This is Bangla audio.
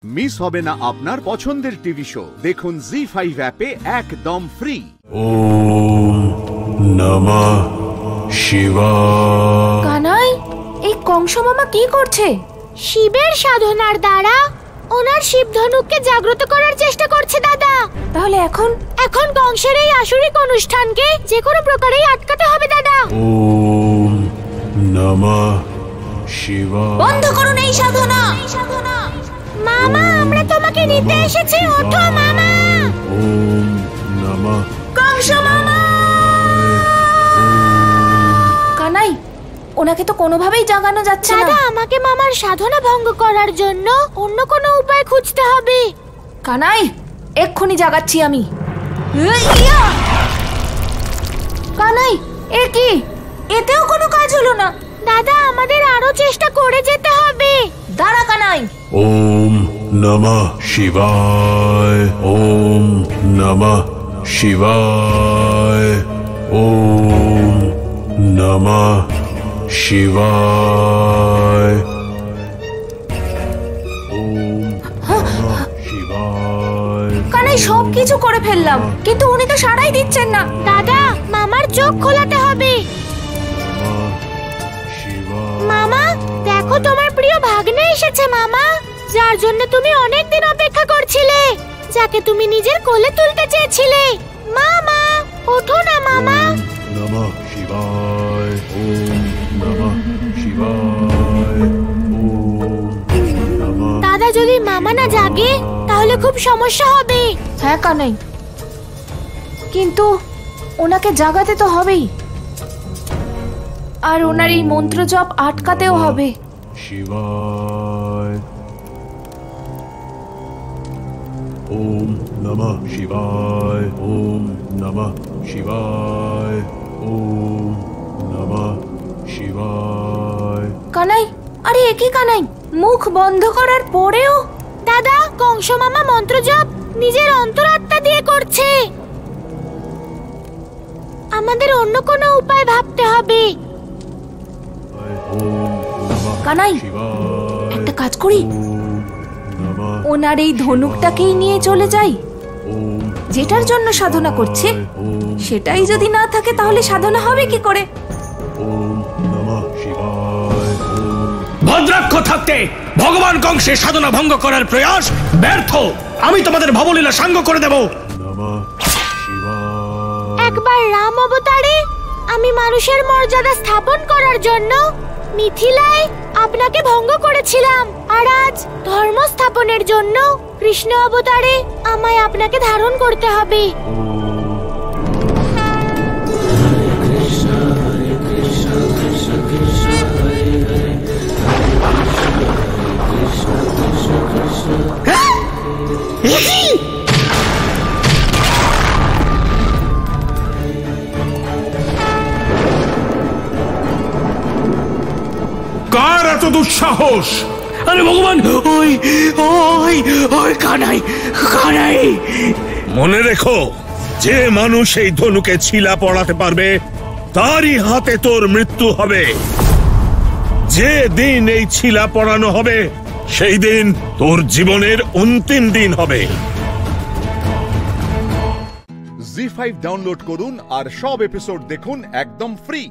মিস হবে না আপনার পছন্দের টিভি শো। দেখুন জি5 অ্যাপে একদম ফ্রি। ওম নমঃ শিবায়। কানাই, এই কংস মামা কি করছে? শিবের সাধনার দ্বারা ওনার শিব ধনুককে জাগ্রত করার চেষ্টা করছে দাদা। তাহলে এখন কংসের এই আসুরিক অনুষ্ঠানকে যে কোনো প্রকারেই আটকাতে হবে দাদা। ওম নমঃ শিবায়। বন্ধ করুন এই সাধনা। মামা, আমরা তোমাকে নিতে এসেছি, ওঠো মামা। ওম নমঃ কংস মামা। কানাই, ওনাকে তো কোনোভাবেই জাগানো যাচ্ছে না। দাদা, আমাকে মামার সাধনা ভঙ্গ করার জন্য অন্য কোনো উপায় খুঁজতে হবে। কানাই, এক্ষুনি জাগাচ্ছি আমি। কানাই, এ কি? এতেও কোনো কাজ হলো না। দাদা, আমাদের আরো চেষ্টা করে যেতে হবে। দাঁড়া কানাই। ওম নমঃ শিবায়। ওম নমঃ শিবায়। ওম নমঃ শিবায়। ওম নমঃ শিবায়। কানাই, সবকিছু করে ফেললাম, কিন্তু উনি তো সাড়াই দিচ্ছেন না। দাদা, মামার চোখ খোলাতে হবে। নমঃ শিবায়। মামা, দেখো তোমার প্রিয় ভাগ্নে এসেছে মামা, যার জন্য তুমি অনেক দিন অপেক্ষা করছিলে, যাকে তুমি নিজের কোলে তুলতে চেয়েছিলে। মামা, ওঠো না মামা। নমঃ শিবায়। ওম নমঃ শিবায়। ওম নমঃ। দাদা, যদি মামা না জাগে তাহলে খুব সমস্যা হবে। হ্যাঁ কানাই, কিন্তু ওনাকে জাগাতে তো হবেই, আর ওনার এই মন্ত্র জপ আটকাতেও হবে। শিবায়। ওম নমঃ শিবায়। ওম নমঃ শিবায়। ওম নমঃ শিবায়। কানাই, আরে একই কানাই, মুখ বন্ধ করার পরেও? দাদা, কংস মামা মন্ত্র জপ নিজের অন্তরাত্মা দিয়ে করছে। আমাদের অন্য কোনো উপায় ভাবতে হবে। কানাই, একটা কাজ করি, ওনার এই ধনুকটাকেই নিয়ে চলে যাই। যেটার জন্য সাধনা করছে সেটাই যদি না থাকে তাহলে সাধনা হবে কি করে? ভদ্রাক্ষ থাকতে ভগবান কংসের সাধনা ভঙ্গ করার প্রয়াস ব্যর্থ। আমি তোমাদের ভবলীলা সাঙ্গ করে দেব। একবার রাম অবতারে আমি মানুষের মর্যাদা স্থাপন করার জন্য মিথিলায় আপনাকে ভঙ্গ করেছিলাম, আর আজ ধর্ম স্থাপনের জন্য কৃষ্ণ অবতারে আমায় আপনাকে ধারণ করতে হবে। কার এত দুঃসাহস? আরে ভগবান, ওই ওই ওই কানাই, কানাই। মনে রেখো, যে মানুষ এই ধনুকে ছিলা পড়াতে পারবে তারই হাতে তোর মৃত্যু হবে। যে দিন এই ছিলা পড়ানো হবে সেই দিন তোর জীবনের অন্তিম দিন হবে। জি5 ডাউনলোড করুন আর সব এপিসোড দেখুন একদম ফ্রি।